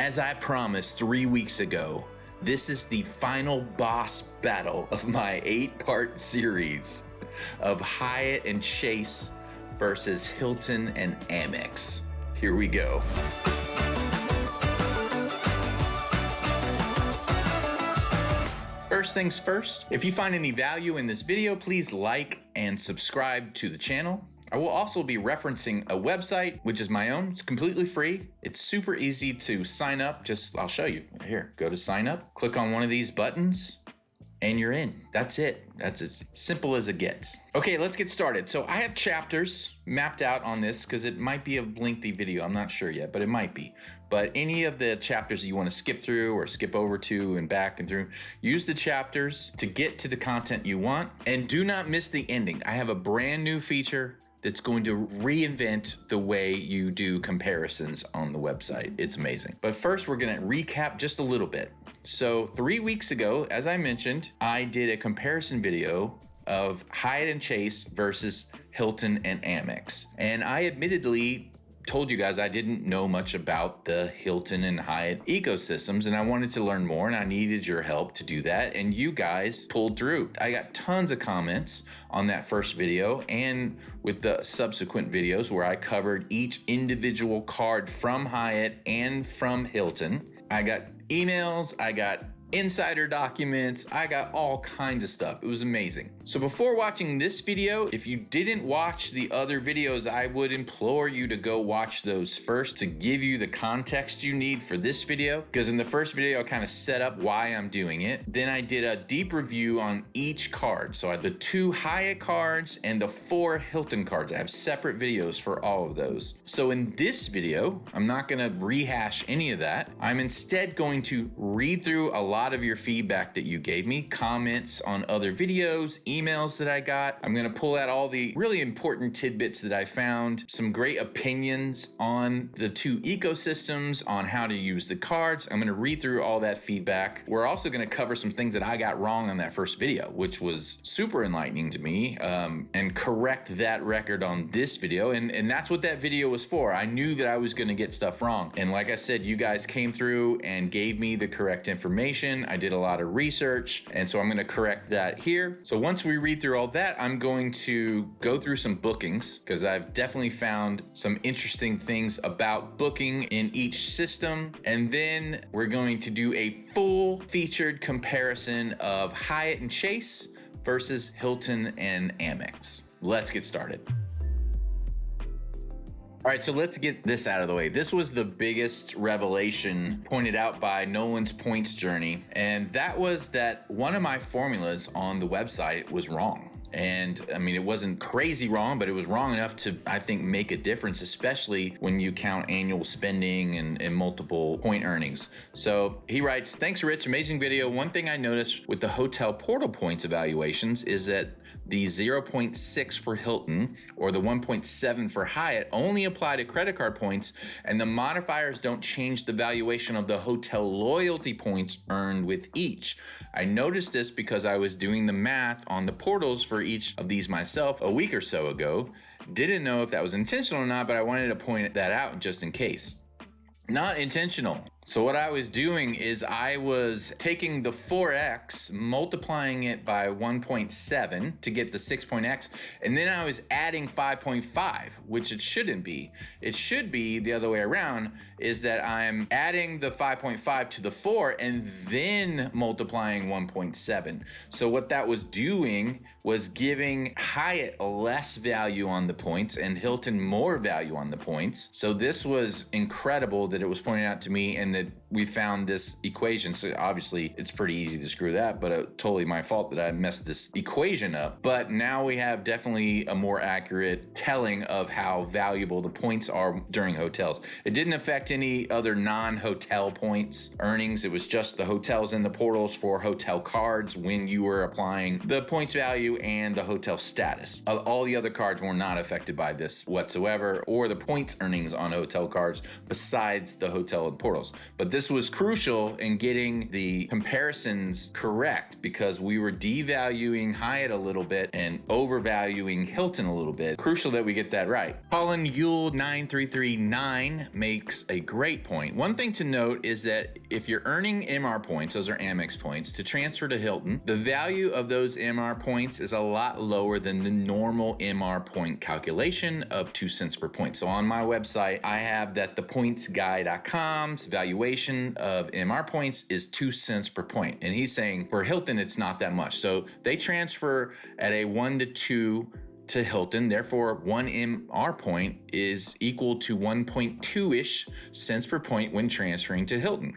as I promised 3 weeks ago, this is the final boss battle of my 8-part series of Hyatt and Chase versus Hilton and Amex. Here we go. First things first, if you find any value in this video, please like and subscribe to the channel. I will also be referencing a website, which is my own. It's completely free. It's super easy to sign up. I'll show you. Here, go to sign up, click on one of these buttons, and you're in. That's it. That's as simple as it gets. Okay, let's get started. So I have chapters mapped out on this because it might be a lengthy video. I'm not sure yet, but it might be. But any of the chapters that you want to skip through or skip over to and back and through, use the chapters to get to the content you want. And do not miss the ending. I have a brand new feature that's going to reinvent the way you do comparisons on the website. It's amazing. But first, we're gonna recap just a little bit. So 3 weeks ago, as I mentioned, I did a comparison video of Hyatt and Chase versus Hilton and Amex. And I admittedly told you guys I didn't know much about the Hilton and Hyatt ecosystems, and I wanted to learn more, and I needed your help to do that, and you guys pulled through. I got tons of comments on that first video and with the subsequent videos where I covered each individual card from Hyatt and from Hilton. I got emails, I got insider documents, I got all kinds of stuff. It was amazing. So before watching this video, if you didn't watch the other videos, I would implore you to go watch those first to give you the context you need for this video. Because in the first video, I kind of set up why I'm doing it. Then I did a deep review on each card. So I had the 2 Hyatt cards and the 4 Hilton cards. I have separate videos for all of those. So in this video, I'm not gonna rehash any of that. I'm instead going to read through a lot of your feedback that you gave me, comments on other videos, emails that I got. I'm gonna pull out all the really important tidbits that I found, some great opinions on the 2 ecosystems, on how to use the cards. I'm gonna read through all that feedback. We're also gonna cover some things that I got wrong on that first video, which was super enlightening to me, and correct that record on this video. And that's what that video was for. I knew that I was gonna get stuff wrong. And like I said, you guys came through and gave me the correct information. I did a lot of research, and so I'm going to correct that here. So once we read through all that, I'm going to go through some bookings because I've definitely found some interesting things about booking in each system. And then we're going to do a full featured comparison of Hyatt and Chase versus Hilton and Amex. Let's get started. All right, so let's get this out of the way. This was the biggest revelation pointed out by Nolan's Points Journey, and that was that one of my formulas on the website was wrong. And I mean, it wasn't crazy wrong, but it was wrong enough to, I think, make a difference, especially when you count annual spending and multiple point earnings. So he writes, "Thanks, Rich. Amazing video. One thing I noticed with the hotel portal points evaluations is that the 0.6 for Hilton or the 1.7 for Hyatt only apply to credit card points, and the modifiers don't change the valuation of the hotel loyalty points earned with each. I noticed this because I was doing the math on the portals for each of these myself a week or so ago. Didn't know if that was intentional or not, but I wanted to point that out just in case." Not intentional. So what I was doing is I was taking the 4x, multiplying it by 1.7 to get the 6.x, and then I was adding 5.5, which it shouldn't be. It should be the other way around, is that I'm adding the 5.5 to the 4 and then multiplying 1.7. So what that was doing was giving Hyatt less value on the points and Hilton more value on the points. So this was incredible that it was pointed out to me and that we found this equation. So obviously it's pretty easy to screw that, but totally my fault that I messed this equation up. But now we have definitely a more accurate telling of how valuable the points are during hotels. It didn't affect any other non-hotel points earnings. It was just the hotels and the portals for hotel cards when you were applying the points value and the hotel status. All the other cards were not affected by this whatsoever, or the points earnings on hotel cards besides the hotel and portals. But this was crucial in getting the comparisons correct because we were devaluing Hyatt a little bit and overvaluing Hilton a little bit. Crucial that we get that right. Colin Yule 9339 makes a great point. One thing to note is that if you're earning MR points, those are Amex points, to transfer to Hilton, the value of those MR points is a lot lower than the normal MR point calculation of 2 cents per point. So on my website, I have that the pointsguy.com's valuation of MR points is 2 cents per point. And he's saying for Hilton, it's not that much. So they transfer at a 1 to 2 to Hilton. Therefore, 1 MR point is equal to 1.2-ish cents per point when transferring to Hilton.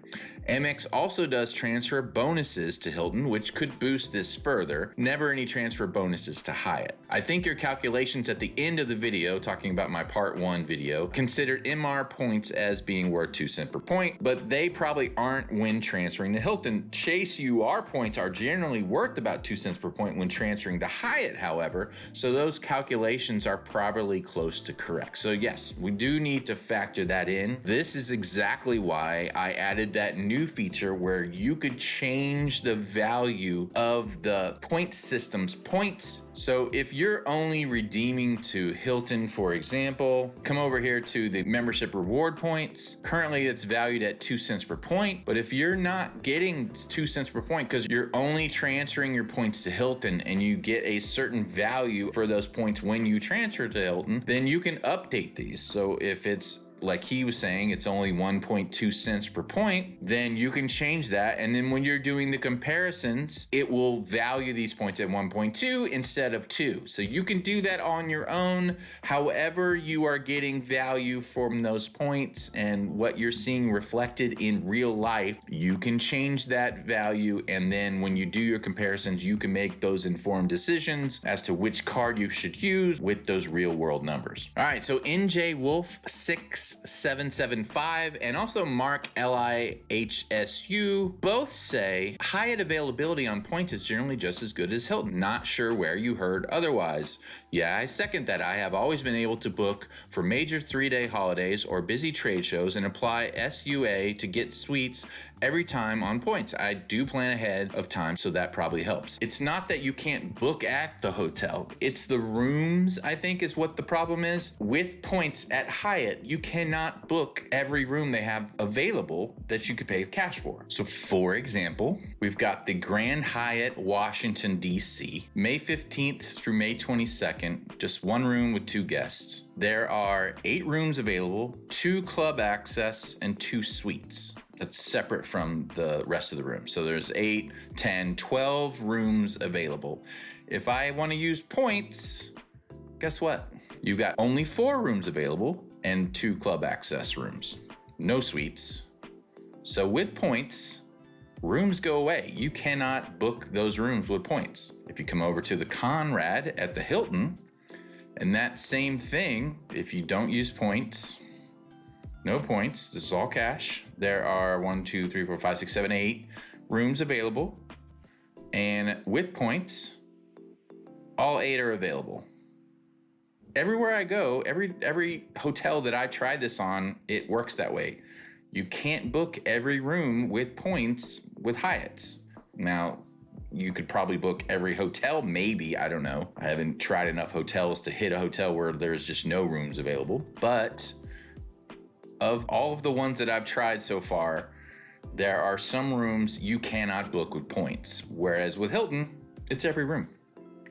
Amex also does transfer bonuses to Hilton, which could boost this further. Never any transfer bonuses to Hyatt. I think your calculations at the end of the video, talking about my part 1 video, considered MR points as being worth 2 cents per point, but they probably aren't when transferring to Hilton. Chase UR points are generally worth about 2 cents per point when transferring to Hyatt, however, so those calculations are probably close to correct. So yes, we do need to factor that in. This is exactly why I added that new feature where you could change the value of the point system's points. So if you're only redeeming to Hilton, for example, come over here to the membership reward points. Currently it's valued at 2 cents per point, but if you're not getting 2 cents per point because you're only transferring your points to Hilton and you get a certain value for those points when you transfer to Hilton, then you can update these. So if it's like he was saying, it's only 1.2 cents per point, then you can change that. And then when you're doing the comparisons, it will value these points at 1.2 instead of 2. So you can do that on your own. However you are getting value from those points and what you're seeing reflected in real life, you can change that value. And then when you do your comparisons, you can make those informed decisions as to which card you should use with those real world numbers. All right, so NJ Wolf 6775 and also Mark LIHSU both say Hyatt availability on points is generally just as good as Hilton. Not sure where you heard otherwise. Yeah, I second that. I have always been able to book for major 3-day holidays or busy trade shows and apply SUA to get suites every time on points. I do plan ahead of time, so that probably helps. It's not that you can't book at the hotel. It's the rooms, I think, is what the problem is. With points at Hyatt, you cannot book every room they have available that you could pay cash for. So for example, we've got the Grand Hyatt Washington, D.C., May 15th through May 22nd, just 1 room with 2 guests. There are 8 rooms available, 2 club access, and 2 suites. That's separate from the rest of the rooms. So there's 8, 10, 12 rooms available. If I want to use points, guess what? You got only 4 rooms available and 2 club access rooms. No suites. So with points, rooms go away. You cannot book those rooms with points. If you come over to the Conrad at the Hilton, and that same thing, if you don't use points, no points, this is all cash. There are 1, 2, 3, 4, 5, 6, 7, 8 rooms available. And with points, all 8 are available. Everywhere I go, every hotel that I tried this on, it works that way. You can't book every room with points with Hyatts. Now, you could probably book every hotel, maybe, I don't know. I haven't tried enough hotels to hit a hotel where there's just no rooms available. But of all of the ones that I've tried so far, there are some rooms you cannot book with points. Whereas with Hilton, it's every room.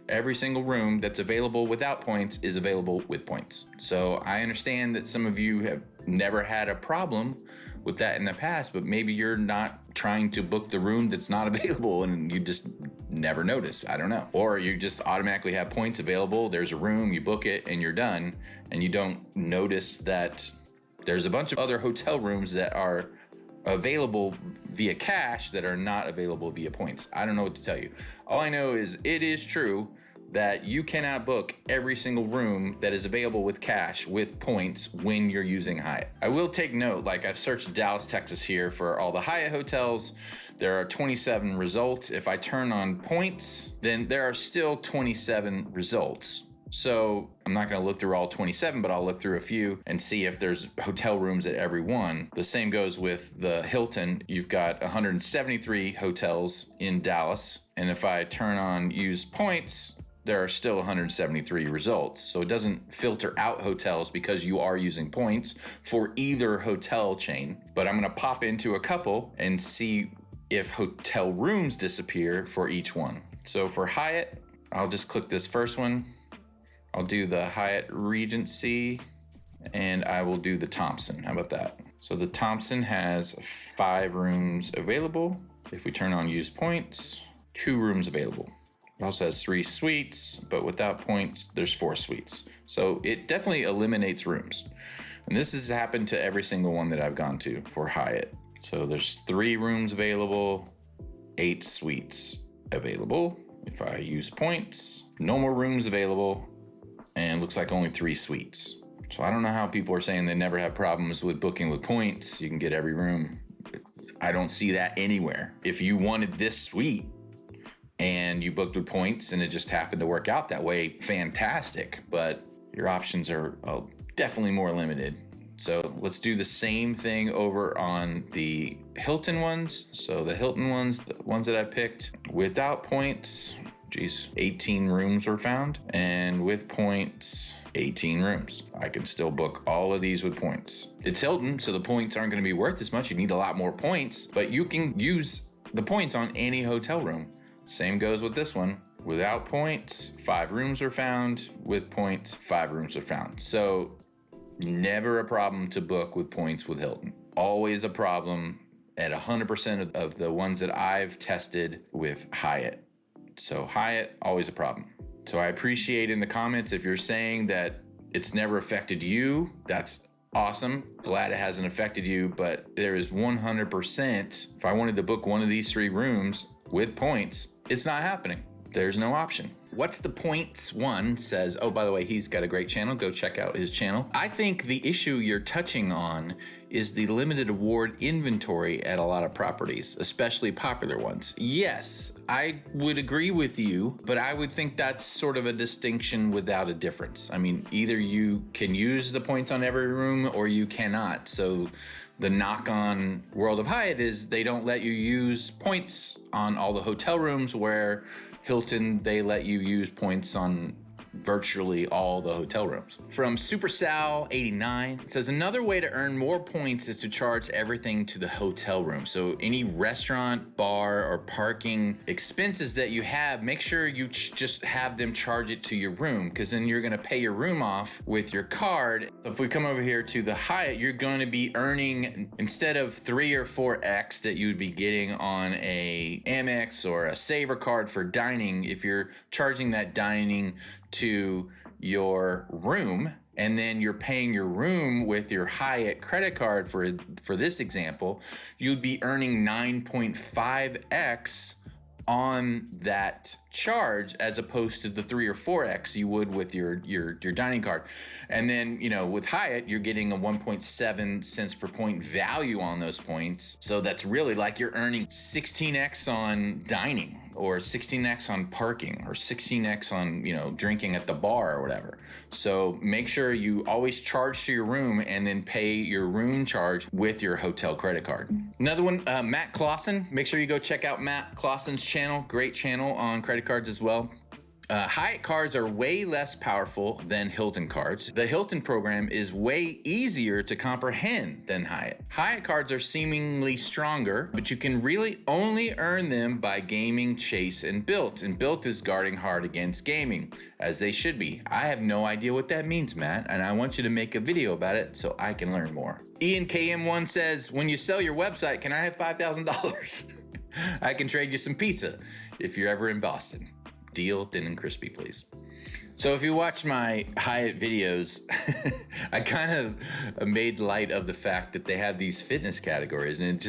Every single room that's available without points is available with points. So I understand that some of you have never had a problem with that in the past, but maybe you're not trying to book the room that's not available and you just never noticed. I don't know. Or you just automatically have points available. There's a room, you book it and you're done. And you don't notice that there's a bunch of other hotel rooms that are available via cash that are not available via points. I don't know what to tell you. All I know is it is true that you cannot book every single room that is available with cash with points when you're using Hyatt. I will take note, like I've searched Dallas, Texas here for all the Hyatt hotels. There are 27 results. If I turn on points, then there are still 27 results. So I'm not going to look through all 27, but I'll look through a few and see if there's hotel rooms at every one. The same goes with the Hilton. You've got 173 hotels in Dallas. And if I turn on use points, there are still 173 results. So it doesn't filter out hotels because you are using points for either hotel chain. But I'm going to pop into a couple and see if hotel rooms disappear for each one. So for Hyatt, I'll just click this first one. I'll do the Hyatt Regency and I will do the Thompson. How about that? So the Thompson has 5 rooms available. If we turn on use points, 2 rooms available. It also has 3 suites, but without points, there's 4 suites. So it definitely eliminates rooms. And this has happened to every single one that I've gone to for Hyatt. So there's 3 rooms available, 8 suites available. If I use points, no more rooms available, and looks like only 3 suites. So I don't know how people are saying they never have problems with booking with points. You can get every room. I don't see that anywhere. If you wanted this suite and you booked with points and it just happened to work out that way, fantastic. But your options are definitely more limited. So let's do the same thing over on the Hilton ones. So the Hilton ones, the ones that I picked without points, 18 rooms were found, and with points, 18 rooms. I can still book all of these with points. It's Hilton, so the points aren't going to be worth as much. You need a lot more points, but you can use the points on any hotel room. Same goes with this one. Without points, 5 rooms are found. With points, 5 rooms are found. So never a problem to book with points with Hilton. Always a problem at 100% of the ones that I've tested with Hyatt. So Hyatt, always a problem. So I appreciate in the comments if you're saying that it's never affected you, that's awesome. Glad it hasn't affected you, but there is 100%, if I wanted to book one of these 3 rooms with points, it's not happening. There's no option. What's the points one says, oh, by the way, he's got a great channel. Go check out his channel. I think the issue you're touching on is the limited award inventory at a lot of properties, especially popular ones. Yes, I would agree with you, but I would think that's sort of a distinction without a difference. I mean, either you can use the points on every room or you cannot. So the knock on World of Hyatt is they don't let you use points on all the hotel rooms, where Hilton, they let you use points on virtually all the hotel rooms. From Super Sal 89, it says another way to earn more points is to charge everything to the hotel room. So any restaurant, bar, or parking expenses that you have, make sure you just have them charge it to your room, because then you're going to pay your room off with your card. So if we come over here to the Hyatt, you're going to be earning, instead of 3 or 4x that you would be getting on a Amex or a Saver card for dining, if you're charging that dining to your room, and then you're paying your room with your Hyatt credit card for this example, you'd be earning 9.5x on that charge, as opposed to the 3 or 4x you would with your dining card. And then, you know, with Hyatt, you're getting a 1.7 cents per point value on those points. So that's really like you're earning 16x on dining, or 16x on parking, or 16x on, you know, drinking at the bar or whatever. So make sure you always charge to your room and then pay your room charge with your hotel credit card. Another one, Matt Clausen. Make sure you go check out Matt Clausen's channel. Great channel on credit cards as well. Hyatt cards are way less powerful than Hilton cards. The Hilton program is way easier to comprehend than Hyatt. Hyatt cards are seemingly stronger, but you can really only earn them by gaming, chase, and built. And built is guarding hard against gaming, as they should be. I have no idea what that means, Matt, and I want you to make a video about it so I can learn more. Ian KM1 says, when you sell your website, can I have $5,000? I can trade you some pizza if you're ever in Boston. Deal, thin and crispy, please. So if you watch my Hyatt videos, I kind of made light of the fact that they have these fitness categories, and it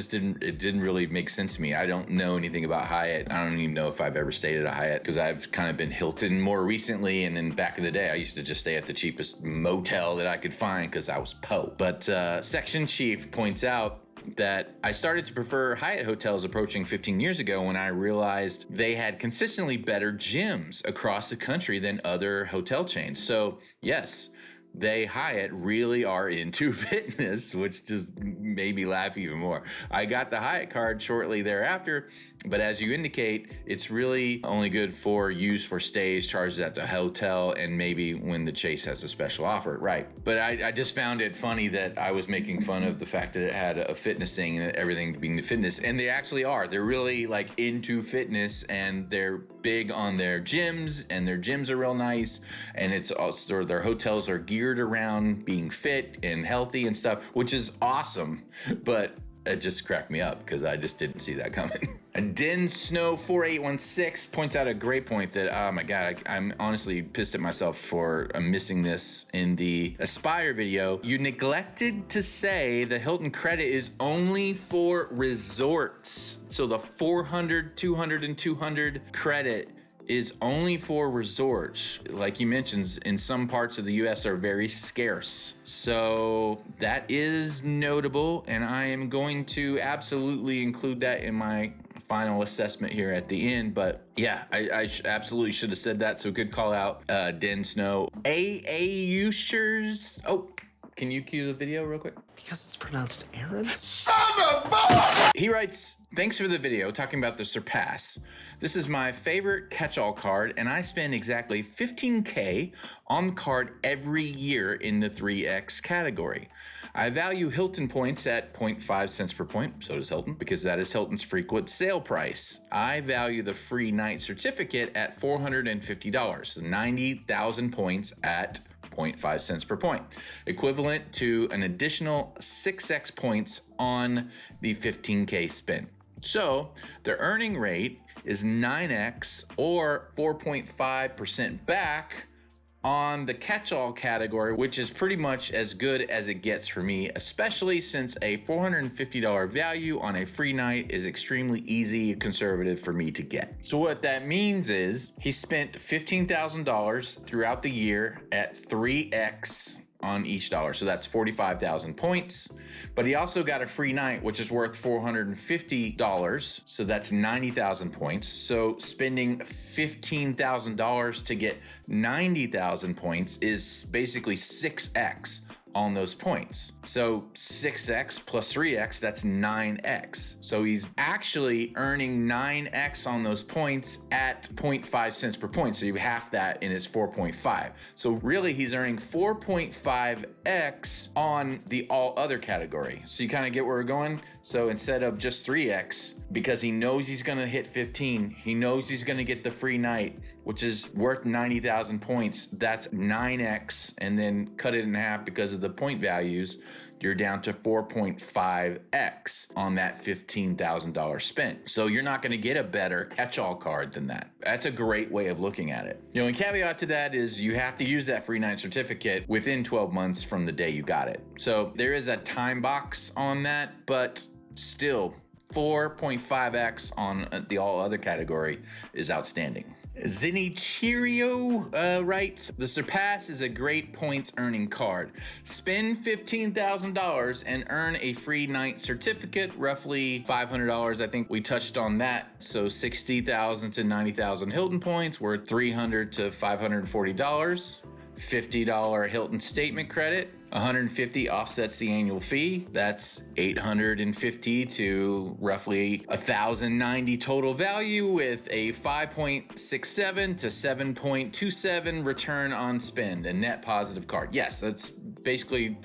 didn't really make sense to me. I don't know anything about Hyatt. I don't even know if I've ever stayed at a Hyatt, because I've kind of been Hilton more recently, and then back in the day, I used to just stay at the cheapest motel that I could find because I was po. But Section Chief points out, that I started to prefer Hyatt hotels approaching 15 years ago when I realized they had consistently better gyms across the country than other hotel chains. So yes, they, Hyatt, really are into fitness, which just made me laugh even more. I got the Hyatt card shortly thereafter, but as you indicate, it's really only good for use for stays charged at the hotel and maybe when the Chase has a special offer, right? But I just found it funny that I was making fun of the fact that it had a fitness thing and everything being the fitness, and they actually are. They're really like into fitness and they're big on their gyms, and their gyms are real nice, and it's also their hotels are geared around being fit and healthy and stuff, which is awesome. But it just cracked me up because I just didn't see that coming. Den Snow 4816 points out a great point that, oh my God, I'm honestly pissed at myself for missing this in the Aspire video. You neglected to say the Hilton credit is only for resorts. So the 400, 200, and 200 credit is only for resorts. Like you mentioned, in some parts of the US are very scarce. So that is notable, and I am going to absolutely include that in my final assessment here at the end. But yeah, I absolutely should have said that. So good call out, Den Snow. Ushers. Oh, can you cue the video real quick? Because it's pronounced Aaron? Son of a... He writes, thanks for the video talking about the Surpass. This is my favorite catch-all card, and I spend exactly $15K on the card every year in the 3X category. I value Hilton points at 0.5 cents per point, so does Hilton, because that is Hilton's frequent sale price. I value the free night certificate at $450, so 90,000 points at 0.5 cents per point, equivalent to an additional 6x points on the 15K spend. So the earning rate is 9x or 4.5% back on the catch-all category, which is pretty much as good as it gets for me, especially since a $450 value on a free night is extremely easy and conservative for me to get. So what that means is he spent $15,000 throughout the year at 3x on each dollar. So that's 45,000 points. But he also got a free night, which is worth $450. So that's 90,000 points. So spending $15,000 to get 90,000 points is basically 6x on those points. So 6x plus 3x, that's 9x. So he's actually earning 9x on those points at 0.5 cents per point. So you half that in his 4.5. So really he's earning 4.5x on the all other category. So you kind of get where we're going. So instead of just 3x, because he knows he's gonna hit 15, he knows he's gonna get the free night, which is worth 90,000 points, that's 9x, and then cut it in half because of the point values, you're down to 4.5x on that $15,000 spent. So you're not gonna get a better catch-all card than that. That's a great way of looking at it. You know, and caveat to that is you have to use that free night certificate within 12 months from the day you got it. So there is a time box on that, but still 4.5x on the all other category is outstanding. Zinni Cheerio writes, the Surpass is a great points earning card. Spend $15,000 and earn a free night certificate, roughly $500. I think we touched on that. So 60,000 to 90,000 Hilton points worth $300 to $540. $50 Hilton statement credit. 150 offsets the annual fee. That's 850 to roughly 1,090 total value with a 5.67 to 7.27 return on spend, a net positive card. Yes, that's basically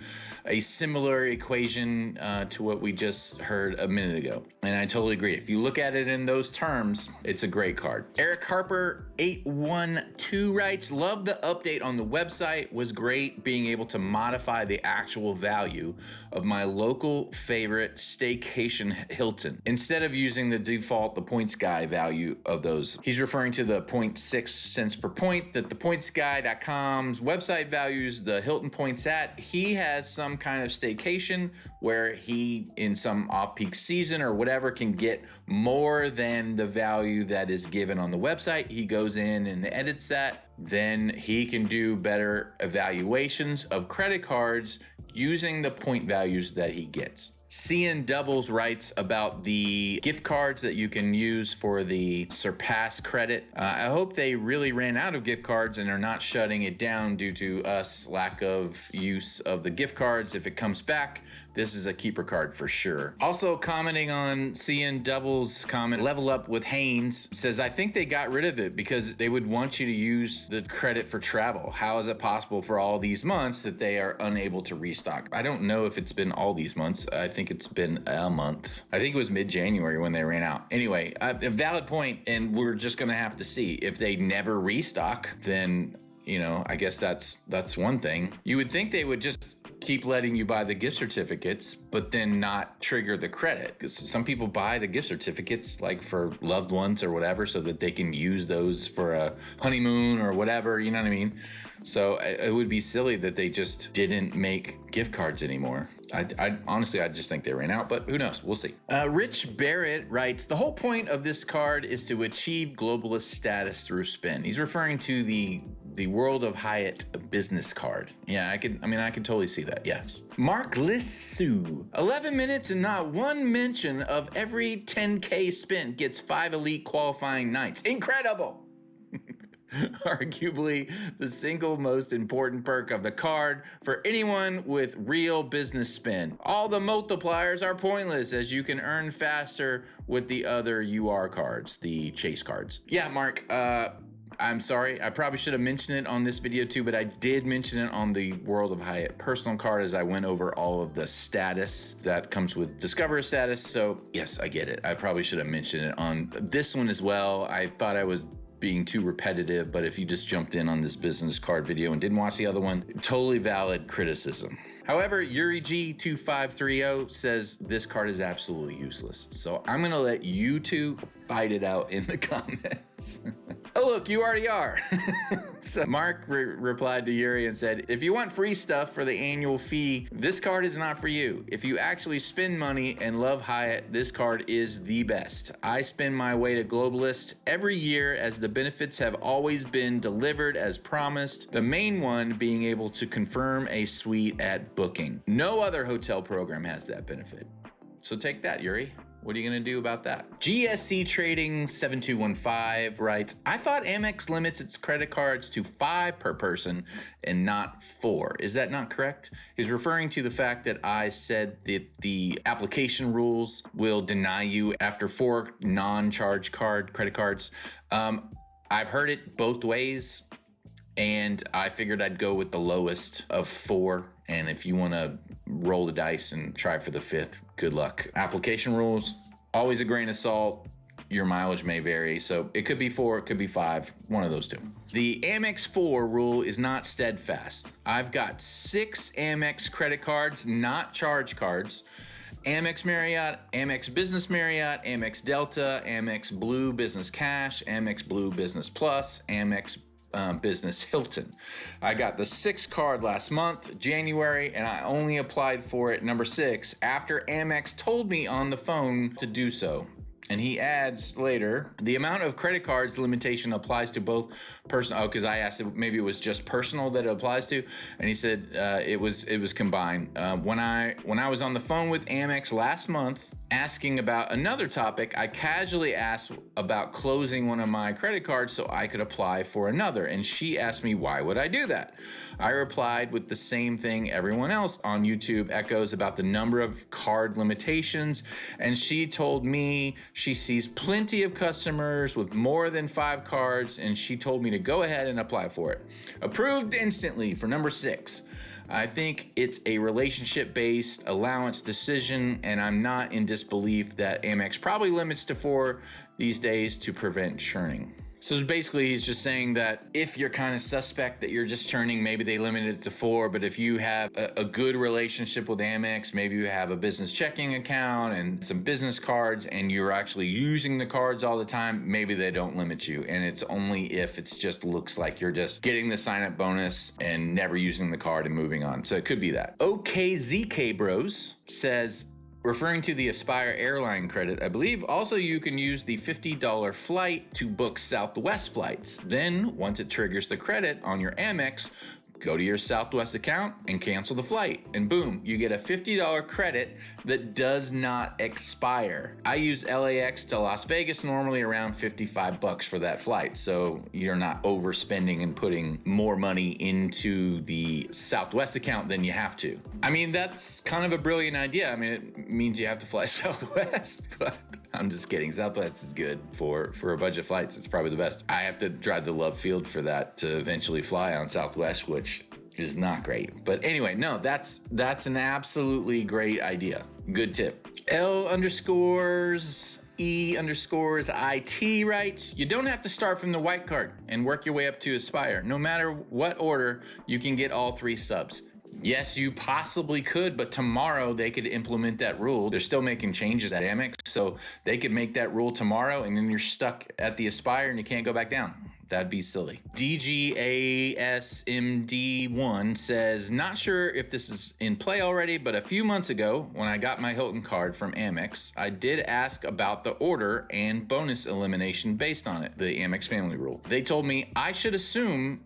a similar equation to what we just heard a minute ago. And I totally agree. If you look at it in those terms, it's a great card. Eric Harper 812 writes, love the update on the website. Was great being able to modify the actual value of my local favorite staycation Hilton instead of using the default the points guy value of those. He's referring to the 0.6 cents per point that the pointsguy.com's website values the Hilton points at. He has some kind of staycation where he, in some off-peak season or whatever, can get more than the value that is given on the website. He goes in and edits that. Then he can do better evaluations of credit cards using the point values that he gets. CN Doubles writes about the gift cards that you can use for the Surpass credit. I hope they really ran out of gift cards and are not shutting it down due to us lack of use of the gift cards. If it comes back, this is a keeper card for sure. Also commenting on CN Doubles comment, Level Up with Haynes says, I think they got rid of it because they would want you to use the credit for travel. How is it possible for all these months that they are unable to restock? I don't know if it's been all these months. I think it's been a month. I think it was mid-January when they ran out. Anyway, a valid point, and we're just gonna have to see. If they never restock, then, you know, I guess that's one thing. You would think they would just keep letting you buy the gift certificates, but then not trigger the credit, because some people buy the gift certificates like for loved ones or whatever so that they can use those for a honeymoon or whatever, you know what I mean? So it would be silly that they just didn't make gift cards anymore. I honestly, I just think they ran out, but who knows? We'll see. Rich Barrett writes, the whole point of this card is to achieve globalist status through spin. He's referring to the World of Hyatt business card. Yeah, I could totally see that, yes. Mark Lissu, 11 minutes and not one mention of every 10K spent gets 5 elite qualifying nights. Incredible! Arguably the single most important perk of the card for anyone with real business spin. All the multipliers are pointless as you can earn faster with the other UR cards, the chase cards. Yeah, Mark, I'm sorry, I probably should have mentioned it on this video too, but I did mention it on the World of Hyatt personal card as I went over all of the status that comes with Discover status. So yes, I get it. I probably should have mentioned it on this one as well. I thought I was being too repetitive, but if you just jumped in on this business card video and didn't watch the other one, totally valid criticism. However, Yuri G2530 says this card is absolutely useless. So I'm gonna let you two fight it out in the comments. Oh, look, you already are. So Mark replied to Yuri and said, if you want free stuff for the annual fee, this card is not for you. If you actually spend money and love Hyatt, this card is the best. I spend my way to Globalist every year as the benefits have always been delivered as promised. The main one being able to confirm a suite at booking. No other hotel program has that benefit. So take that, Yuri. What are you gonna do about that? GSC Trading 7215 writes, I thought Amex limits its credit cards to 5 per person and not 4. Is that not correct? He's referring to the fact that I said that the application rules will deny you after 4 non-charge credit cards. I've heard it both ways, and I figured I'd go with the lowest of 4. And if you want to roll the dice and try for the 5th, good luck. Application rules, always a grain of salt. Your mileage may vary, so it could be 4, it could be 5, one of those two. The Amex 4 rule is not steadfast. I've got 6 Amex credit cards, not charge cards. Amex Marriott, Amex Business Marriott, Amex Delta, Amex Blue Business Cash, Amex Blue Business Plus, Amex Business Hilton. I got the 6th card last month, January, and I only applied for it, number 6, after Amex told me on the phone to do so. And he adds later, the amount of credit cards limitation applies to both personal, because I asked if maybe it was just personal that it applies to, and he said it was combined. When I was on the phone with Amex last month asking about another topic, I casually asked about closing one of my credit cards so I could apply for another, and she asked me why would I do that. I replied with the same thing everyone else on YouTube echoes about the number of card limitations, and she told me she sees plenty of customers with more than 5 cards, and she told me to go ahead and apply for it. Approved instantly for number 6. I think it's a relationship-based allowance decision, and I'm not in disbelief that Amex probably limits to 4 these days to prevent churning. So basically, he's just saying that if you're kind of suspect that you're just churning, maybe they limited it to 4, but if you have a good relationship with Amex, maybe you have a business checking account and some business cards, and you're actually using the cards all the time, maybe they don't limit you. And it's only if it just looks like you're just getting the sign-up bonus and never using the card and moving on. So it could be that. OKZK Bros says, referring to the Aspire airline credit, I believe also you can use the $50 flight to book Southwest flights. Then, once it triggers the credit on your Amex, go to your Southwest account and cancel the flight. And boom, you get a $50 credit that does not expire. I use LAX to Las Vegas, normally around $55 for that flight. So you're not overspending and putting more money into the Southwest account than you have to. I mean, that's kind of a brilliant idea. I mean, it means you have to fly Southwest, but I'm just kidding. Southwest is good for a budget flights. It's probably the best. I have to drive to Love Field for that to eventually fly on Southwest, which is not great. But anyway, no, that's an absolutely great idea. Good tip. L_E_IT writes, you don't have to start from the white card and work your way up to Aspire. No matter what order, you can get all 3 subs. Yes, you possibly could, but tomorrow they could implement that rule. They're still making changes at Amex, so they could make that rule tomorrow, and then you're stuck at the Aspire and you can't go back down. That'd be silly. DGASMD1 says, not sure if this is in play already, but a few months ago, when I got my Hilton card from Amex, I did ask about the order and bonus elimination based on it, the Amex family rule. They told me I should assume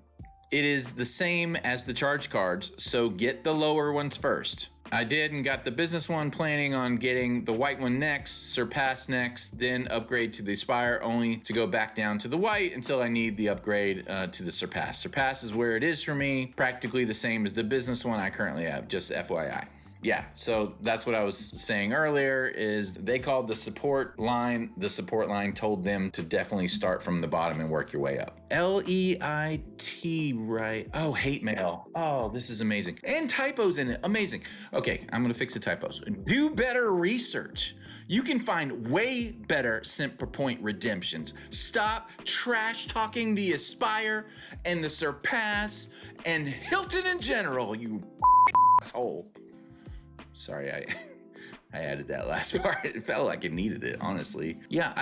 it is the same as the charge cards, so get the lower ones first. I did and got the business one, planning on getting the white one next, surpass next, then upgrade to the Aspire, only to go back down to the white until I need the upgrade to the surpass. Surpass is where it is for me, practically the same as the business one I currently have, just FYI. Yeah, so that's what I was saying earlier, is they called the support line. The support line told them to definitely start from the bottom and work your way up. LEIT, right? Oh, hate mail. Oh, this is amazing. And typos in it, amazing. Okay, I'm gonna fix the typos. Do better research. You can find way better cent per point redemptions. Stop trash talking the Aspire and the Surpass and Hilton in general, you asshole. Sorry, I added that last part. It felt like it needed it, honestly. Yeah,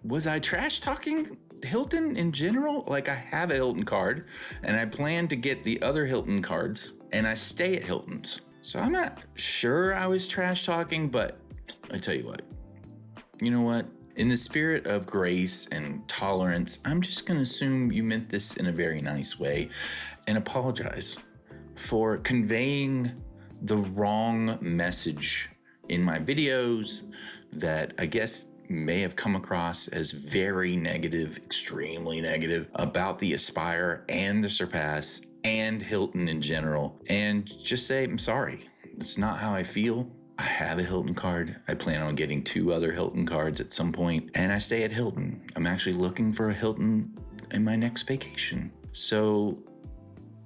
was I trash talking Hilton in general? Like, I have a Hilton card and I plan to get the other Hilton cards and I stay at Hilton's. So I'm not sure I was trash talking, but I tell you what, you know what? In the spirit of grace and tolerance, I'm just gonna assume you meant this in a very nice way and apologize for conveying the wrong message in my videos that I guess may have come across as very negative, extremely negative about the Aspire and the Surpass and Hilton in general. And just say, I'm sorry. It's not how I feel. I have a Hilton card. I plan on getting 2 other Hilton cards at some point, and I stay at Hilton. I'm actually looking for a Hilton in my next vacation. So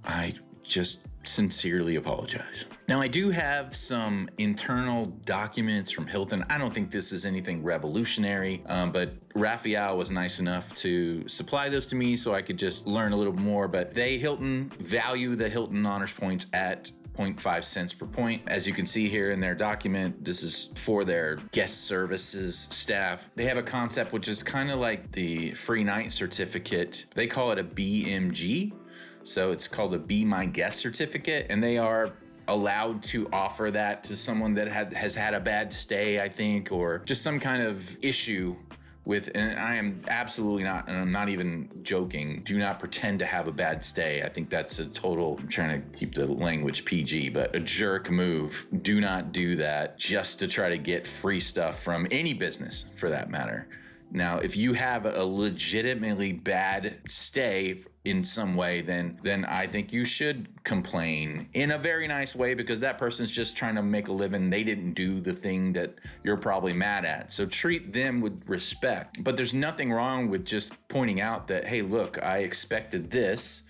I just sincerely apologize. Now, I do have some internal documents from Hilton. I don't think this is anything revolutionary, but Raphael was nice enough to supply those to me so I could just learn a little more. But Hilton value the Hilton honors points at 0.5 cents per point. As you can see here in their document, this is for their guest services staff. They have a concept which is kind of like the free night certificate. They call it a BMG. So it's called a Be My Guest certificate, and they are allowed to offer that to someone that has had a bad stay, I think, or just some kind of issue with, and I am absolutely not, and I'm not even joking, do not pretend to have a bad stay. I think that's a total, I'm trying to keep the language PG, but a jerk move. Do not do that just to try to get free stuff from any business for that matter. Now, if you have a legitimately bad stay in some way, then I think you should complain in a very nice way, because that person's just trying to make a living. They didn't do the thing that you're probably mad at. So treat them with respect. But there's nothing wrong with just pointing out that, hey, look, I expected this.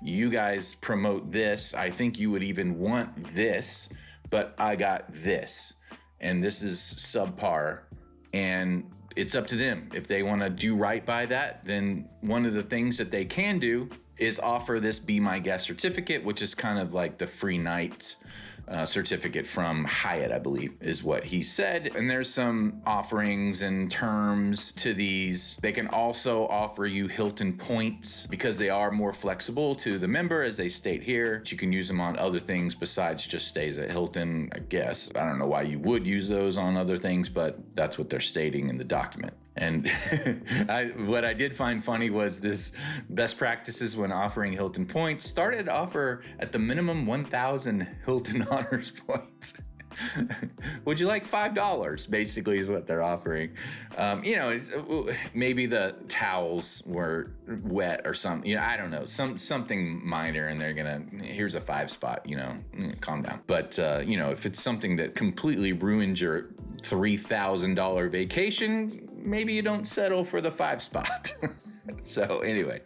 You guys promote this. I think you would even want this, but I got this. And this is subpar. And it's up to them. If they want to do right by that, then one of the things that they can do is offer this Be My Guest certificate, which is kind of like the free night certificate from Hyatt, I believe is what he said. And there's some offerings and terms to these. They can also offer you Hilton points because they are more flexible to the member, as they state here. You can use them on other things besides just stays at Hilton, I guess. I don't know why you would use those on other things, but that's what they're stating in the document. And what I did find funny was this best practices when offering Hilton points started offer at the minimum 1,000 Hilton Honors points. Would you like $5? Basically, is what they're offering. Maybe the towels were wet or something. I don't know, something minor, and they're gonna, here's a 5 spot. Calm down. But if it's something that completely ruins your $3,000 vacation, maybe you don't settle for the 5 spot. So anyway,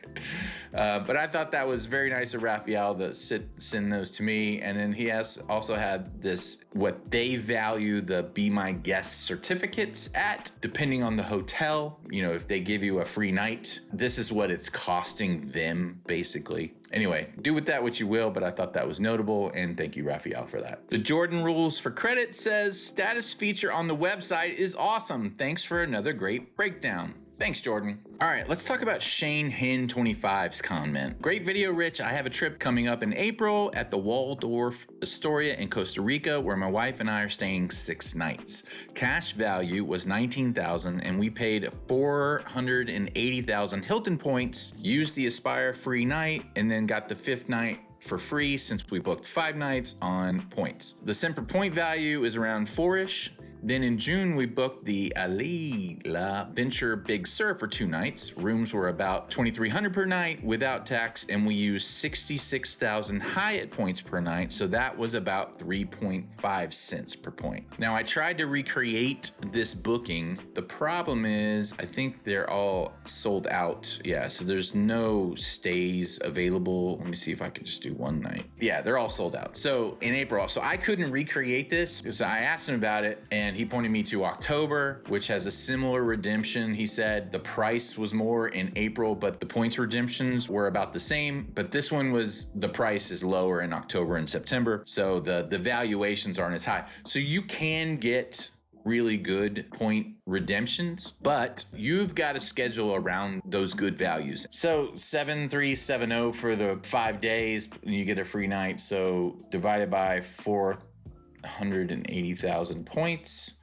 but I thought that was very nice of Raphael to send those to me. And then he also had this, what they value the Be My Guest certificates at, depending on the hotel. If they give you a free night, this is what it's costing them, basically. Anyway, do with that what you will, but I thought that was notable, and thank you, Raphael, for that. The Jordan Rules for Credit says, status feature on the website is awesome. Thanks for another great breakdown. Thanks, Jordan. All right, let's talk about Shane Hen 25's comment. Great video, Rich. I have a trip coming up in April at the Waldorf Astoria in Costa Rica, where my wife and I are staying 6 nights. Cash value was $19,000, and we paid 480,000 Hilton points, used the Aspire free night, and then got the 5th night for free since we booked 5 nights on points. The cent per point value is around 4-ish. Then in June, we booked the Alila Venture Big Sur for 2 nights. Rooms were about $2,300 per night without tax, and we used 66,000 Hyatt points per night, so that was about 3.5 cents per point. Now, I tried to recreate this booking. The problem is, I think they're all sold out. Yeah, so there's no stays available. Let me see if I could just do 1 night. Yeah, they're all sold out. So in April, so I couldn't recreate this because I asked him about it, and he pointed me to October, which has a similar redemption. He said the price was more in April, but the points redemptions were about the same. But this one was, the price is lower in October and September, so the valuations aren't as high. So you can get really good point redemptions, but you've got to schedule around those good values. So 7370 for the 5 days, and you get a free night. So divided by 480,000 points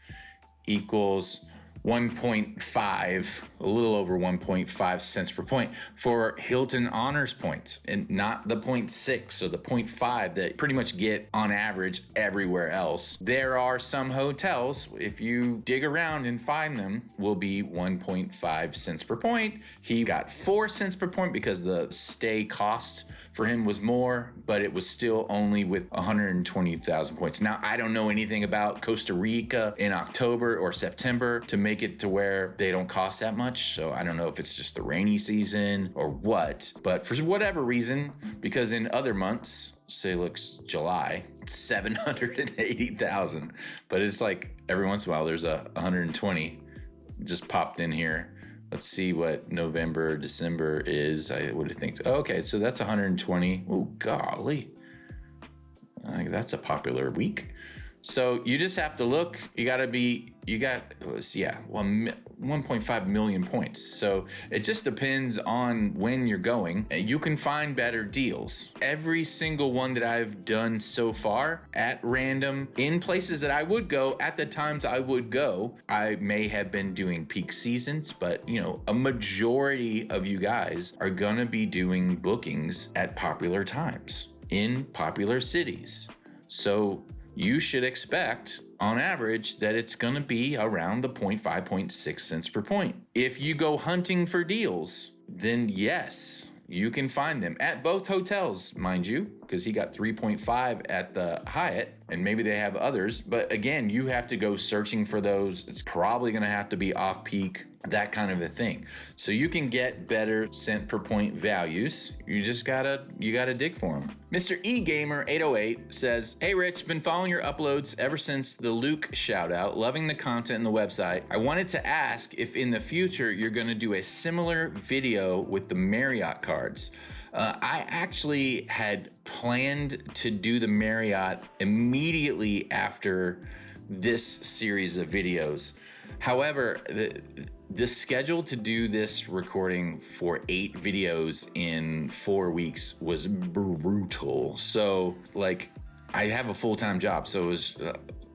equals 1.5, a little over 1.5 cents per point for Hilton Honors points, and not the 0.6 or the 0.5 that pretty much get on average everywhere else. There are some hotels, if you dig around and find them, will be 1.5 cents per point. He got 4 cents per point because the stay cost for him was more, but it was still only with 120,000 points. Now, I don't know anything about Costa Rica in October or September to make it to where they don't cost that much. So I don't know if it's just the rainy season or what, but for whatever reason, because in other months, say looks July, it's 780,000, but it's like every once in a while there's a 120 just popped in here. Let's see what November, December is. I would think, okay, so that's 120. Oh, golly. That's a popular week. So you just have to look. You got 1.5 million points. So it just depends on when you're going. You can find better deals. Every single one that I've done so far at random in places that I would go at the times I would go, I may have been doing peak seasons, but a majority of you guys are gonna be doing bookings at popular times in popular cities. So you should expect on average that it's going to be around the 0.5, 0.6 cents per point. If you go hunting for deals, then yes, you can find them at both hotels, mind you, because he got 3.5 at the Hyatt, and maybe they have others. But again, you have to go searching for those. It's probably going to have to be off peak, that kind of a thing. So you can get better cent per point values. You just gotta dig for them. Mr. eGamer808 says, "Hey Rich, been following your uploads ever since the Luke shout out, loving the content and the website. I wanted to ask if in the future you're gonna do a similar video with the Marriott cards. I actually had planned to do the Marriott immediately after this series of videos. However, the schedule to do this recording for 8 videos in 4 weeks was brutal. So I have a full-time job, so it was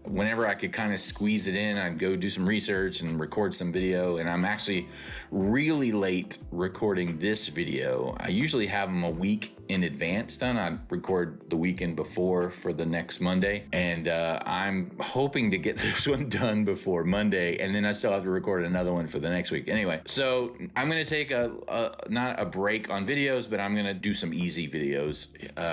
whenever I could kind of squeeze it in, I'd go do some research and record some video. And I'm actually really late recording this video. I usually have them a week in advance done. I record the weekend before for the next Monday, and I'm hoping to get this one done before Monday, and then I still have to record another one for the next week. Anyway, so I'm gonna take not a break on videos, but I'm gonna do some easy videos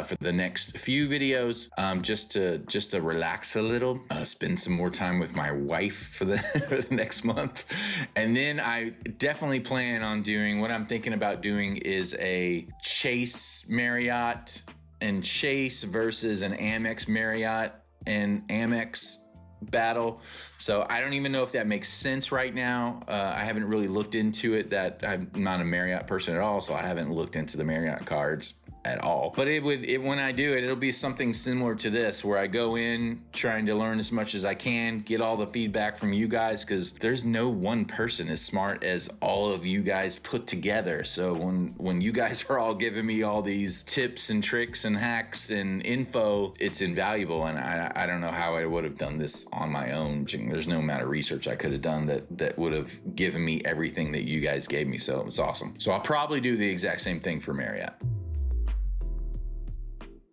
for the next few videos, just to relax a little, spend some more time with my wife for the for the next month, and then I definitely plan on doing what I'm thinking about doing is a Chase Marriott and Chase versus an Amex Marriott and Amex battle. So I don't even know if that makes sense right now. I haven't really looked into it. That I'm not a Marriott person at all, so I haven't looked into the Marriott cards at all. But when I do it, it'll be something similar to this, where I go in trying to learn as much as I can, get all the feedback from you guys, because there's no one person as smart as all of you guys put together. So when you guys are all giving me all these tips and tricks and hacks and info, it's invaluable. And I don't know how I would have done this on my own. There's no amount of research I could have done that would have given me everything that you guys gave me. So it's awesome. So I'll probably do the exact same thing for Marriott.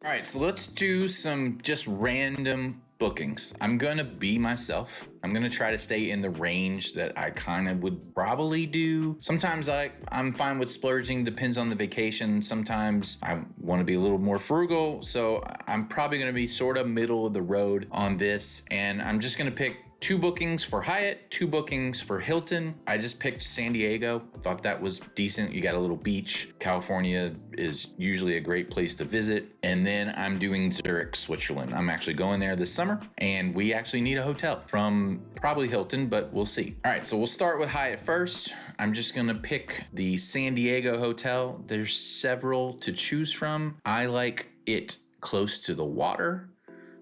All right, so let's do some just random bookings. I'm gonna be myself. I'm gonna try to stay in the range that I kind of would probably do. Sometimes I'm fine with splurging, depends on the vacation. Sometimes I wanna be a little more frugal. So I'm probably gonna be sort of middle of the road on this. And I'm just gonna pick 2 bookings for Hyatt, 2 bookings for Hilton. I just picked San Diego. Thought that was decent. You got a little beach. California is usually a great place to visit. And then I'm doing Zurich, Switzerland. I'm actually going there this summer, and we actually need a hotel from probably Hilton, but we'll see. All right, so we'll start with Hyatt first. I'm just gonna pick the San Diego hotel. There's several to choose from. I like it close to the water.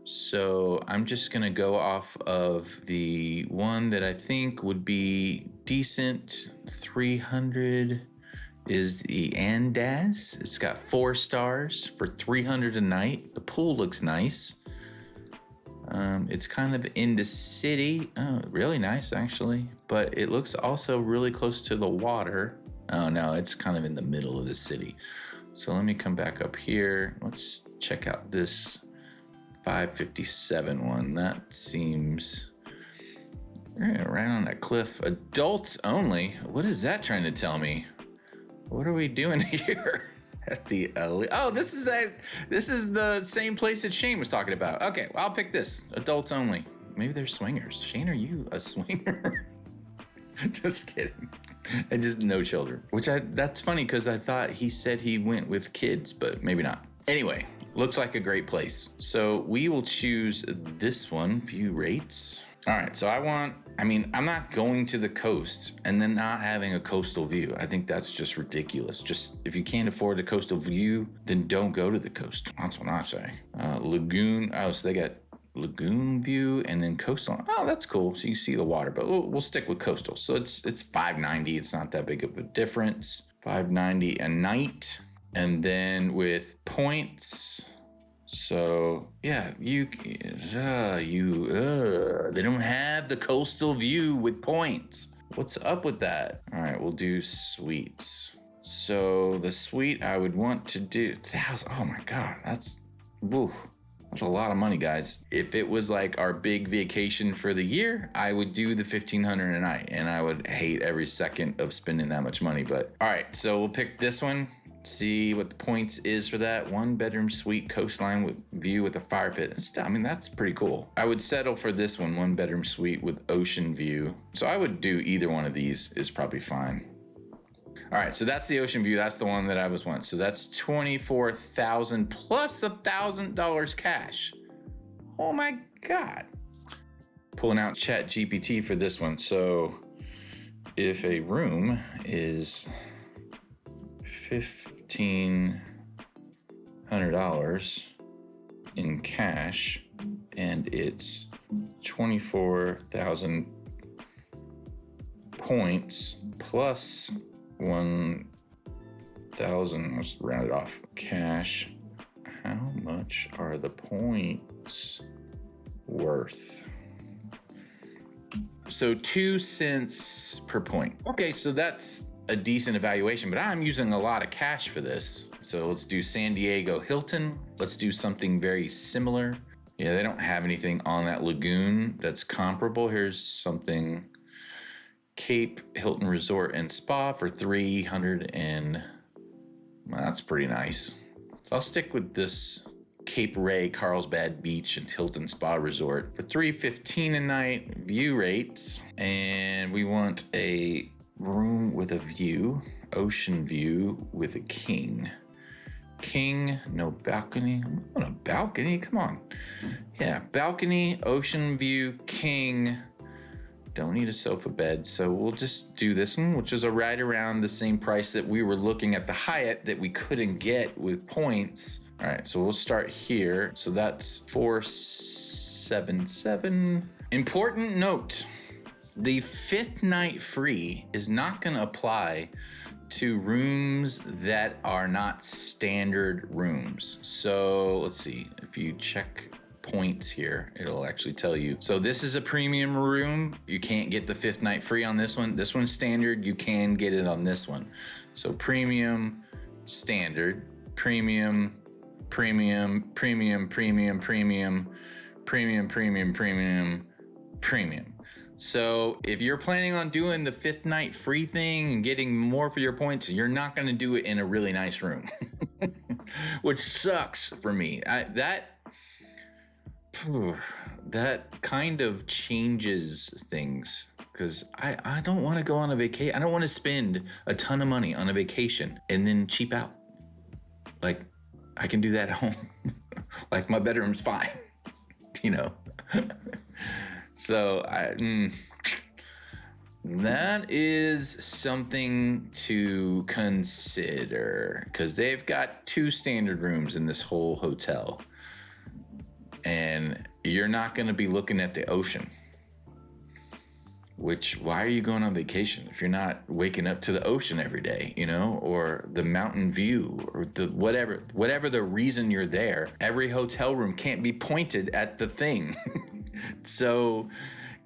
So I'm just gonna go off of the one that I think would be decent. 300 is the Andaz. It's got 4 stars for 300 a night. The pool looks nice. It's kind of in the city. Oh, really nice actually. But it looks also really close to the water. Oh no, it's kind of in the middle of the city. So let me come back up here. Let's check out this 557 one. That seems right on that cliff. Adults only. What is that trying to tell me? What are we doing here at the oh, this is the same place that Shane was talking about. Okay, well, I'll pick this. Adults only. Maybe they're swingers. Shane, are you a swinger? Just kidding. I just no children. That's funny because I thought he said he went with kids, but maybe not. Anyway, looks like a great place. So we will choose this one, view rates. All right, so I'm not going to the coast and then not having a coastal view. I think that's just ridiculous. Just if you can't afford the coastal view, then don't go to the coast. That's what I say. Lagoon, oh, so they got lagoon view and then coastal. Oh, that's cool. So you see the water, but we'll stick with coastal. So it's $590. It's not that big of a difference. $590 a night. And then with points, so yeah, they don't have the coastal view with points. What's up with that? All right, we'll do suites. So the suite I would want to do, oh my God, that's a lot of money, guys. If it was like our big vacation for the year, I would do the $1,500 a night, and I would hate every second of spending that much money. But all right, so we'll pick this one. See what the points is for that. 1-bedroom suite, coastline with view with a fire pit. That's pretty cool. I would settle for this one, 1-bedroom suite with ocean view. So I would do either one of these is probably fine. All right, so that's the ocean view. That's the one that I was wanting. So that's $24,000 plus $1,000 cash. Oh my God. Pulling out Chat GPT for this one. So if a room is $1,500 in cash and it's 24,000 points plus 1,000, let's round it off, cash, how much are the points worth? So 2 cents per point. Okay, so that's a decent evaluation, but I'm using a lot of cash for this. So let's do San Diego Hilton. Let's do something very similar. Yeah, they don't have anything on that lagoon that's comparable. Here's something, Cape Hilton Resort and Spa for 300 and well, that's pretty nice. So I'll stick with this Cape Ray, Carlsbad Beach and Hilton Spa Resort for $315 a night. View rates, and we want a room with a view, ocean view with a king. King, no balcony. I want a balcony, come on. Yeah, balcony, ocean view, king. Don't need a sofa bed, so we'll just do this one, which is right around the same price that we were looking at the Hyatt that we couldn't get with points. All right, so we'll start here. So that's 477. Important note, the 5th night free is not gonna apply to rooms that are not standard rooms. So let's see, if you check points here, it'll actually tell you. So this is a premium room. You can't get the 5th night free on this one. This one's standard. You can get it on this one. So premium, standard, premium, premium, premium, premium, premium, premium, premium, premium, premium. So if you're planning on doing the 5th night free thing and getting more for your points, you're not going to do it in a really nice room, which sucks for me. That kind of changes things, because I don't want to go on a vacation. I don't want to spend a ton of money on a vacation and then cheap out. Like, I can do that at home. Like, my bedroom's fine, you know. So that is something to consider, because they've got 2 standard rooms in this whole hotel. And you're not going to be looking at the ocean. Which, why are you going on vacation if you're not waking up to the ocean every day, you know, or the mountain view, or the whatever the reason you're there? Every hotel room can't be pointed at the thing. So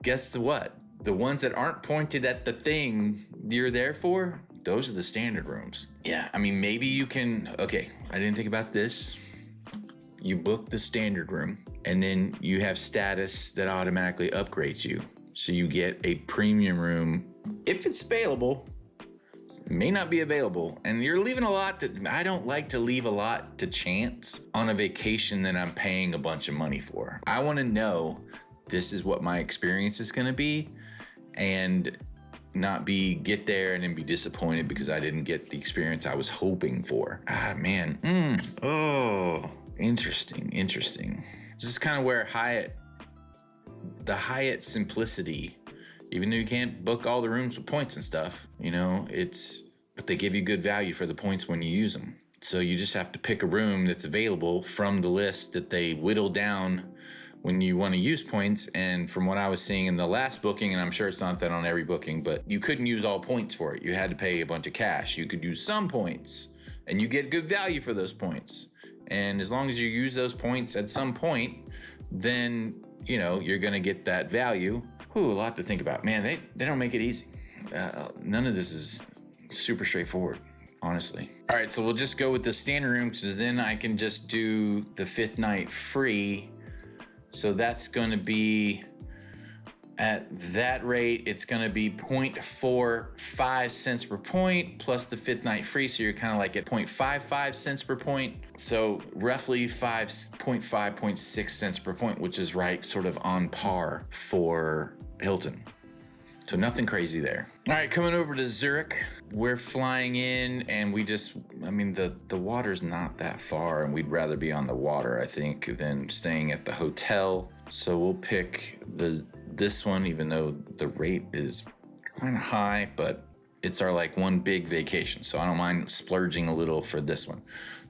guess what? The ones that aren't pointed at the thing you're there for, those are the standard rooms. Yeah, I mean, maybe you can, okay, I didn't think about this. You book the standard room, and then you have status that automatically upgrades you. So you get a premium room if it's available. It may not be available, and you're leaving a lot to, I don't like to leave a lot to chance on a vacation that I'm paying a bunch of money for. I want to know this is what my experience is going to be, and not get there and then be disappointed because I didn't get the experience I was hoping for. Ah, man. Oh, interesting. This is kind of where the Hyatt simplicity, even though you can't book all the rooms with points and stuff, you know, but they give you good value for the points when you use them. So you just have to pick a room that's available from the list that they whittle down when you want to use points. And from what I was seeing in the last booking, and I'm sure it's not that on every booking, but you couldn't use all points for it. You had to pay a bunch of cash. You could use some points, and you get good value for those points. And as long as you use those points at some point, then, you know, you're going to get that value. Ooh, a lot to think about. Man, they don't make it easy. None of this is super straightforward, honestly. All right, so we'll just go with the standard room, because then I can just do the 5th night free. So that's going to be, at that rate, it's going to be 0.45 cents per point plus the 5th night free. So you're kind of like at 0.55 cents per point. So roughly 0.6 cents per point, which is right sort of on par for Hilton. So nothing crazy there. All right, coming over to Zurich. We're flying in, and the water's not that far, and we'd rather be on the water, I think, than staying at the hotel. So we'll pick this one, even though the rate is kind of high, but it's our like one big vacation. So I don't mind splurging a little for this one.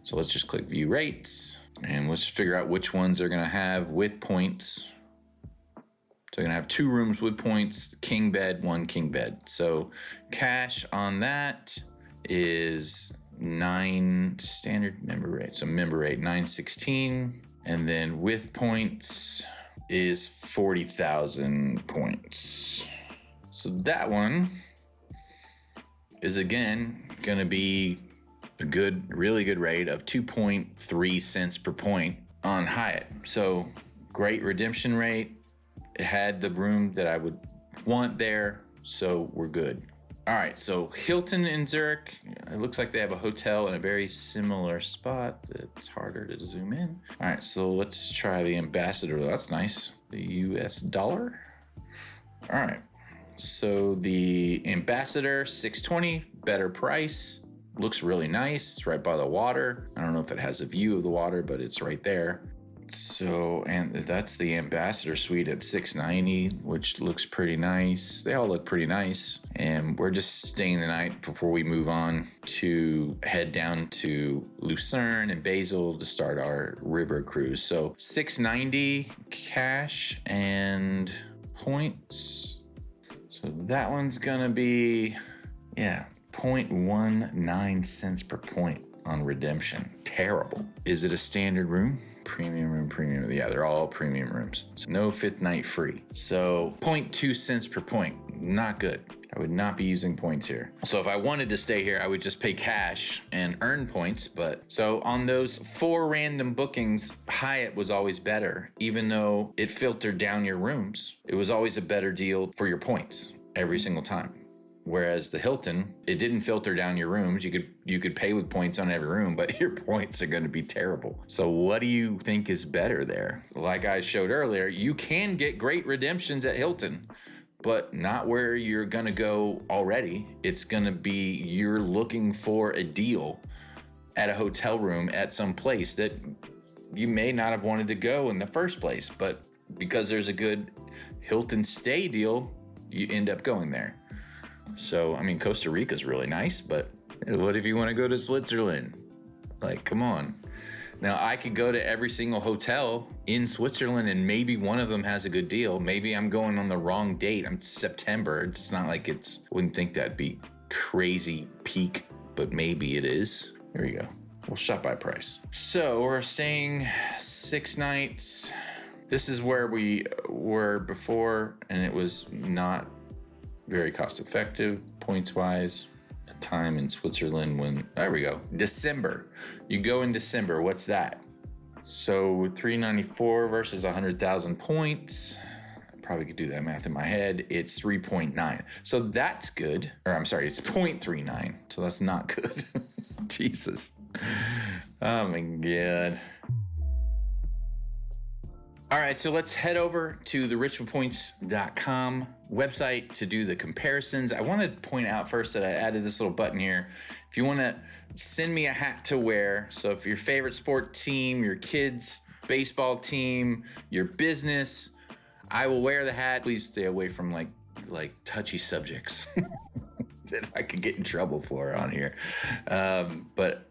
So let's just click view rates, and let's figure out which ones they're gonna have with points. So you're gonna have 2 rooms with points, king bed, 1 king bed. So cash on that is 9 standard member rate. So member rate $916, and then with points is 40,000 points. So that one is again gonna be a really good rate of 2.3 cents per point on Hyatt. So great redemption rate. It had the room that I would want there, so we're good. All right, so Hilton in Zurich, it looks like they have a hotel in a very similar spot. It's harder to zoom in. All right, so let's try the Ambassador. That's nice. The US dollar. All right, so the Ambassador 620, better price. Looks really nice. It's right by the water. I don't know if it has a view of the water, but it's right there. So, and that's the Ambassador Suite at 690, which looks pretty nice. They all look pretty nice. And we're just staying the night before we move on to head down to Lucerne and Basel to start our river cruise. So 690 cash and points. So that one's gonna be, 0.19 cents per point on redemption. Terrible. Is it a standard room? Premium room, premium. Yeah, they're all premium rooms. So no fifth night free. So 0.2 cents per point. Not good. I would not be using points here. So if I wanted to stay here, I would just pay cash and earn points. But so on those 4 random bookings, Hyatt was always better, even though it filtered down your rooms. It was always a better deal for your points every single time. Whereas the Hilton, it didn't filter down your rooms. You could pay with points on every room, but your points are going to be terrible. So what do you think is better there? Like I showed earlier, you can get great redemptions at Hilton, but not where you're going to go already. It's going to be you're looking for a deal at a hotel room at some place that you may not have wanted to go in the first place, but because there's a good Hilton stay deal, you end up going there. So, I mean, Costa Rica's really nice, but what if you want to go to Switzerland? Like, come on. Now, I could go to every single hotel in Switzerland and maybe one of them has a good deal. Maybe I'm going on the wrong date. I'm September. It's not like wouldn't think that'd be crazy peak, but maybe it is. Here we go. We'll shop by price. So we're staying 6 nights. This is where we were before, and it was not very cost effective points wise. A time in Switzerland when, there we go, December. You go in December, what's that? So 394 versus 100,000 points. I probably could do that math in my head. It's 3.9. So that's good. Or I'm sorry, it's 0.39. So that's not good. Jesus. Oh my God. All right, so let's head over to the richwithpoints.com website to do the comparisons. I want to point out first that I added this little button here. If you want to send me a hat to wear, so if your favorite sport team, your kids' baseball team, your business, I will wear the hat. Please stay away from like touchy subjects that I could get in trouble for on here. But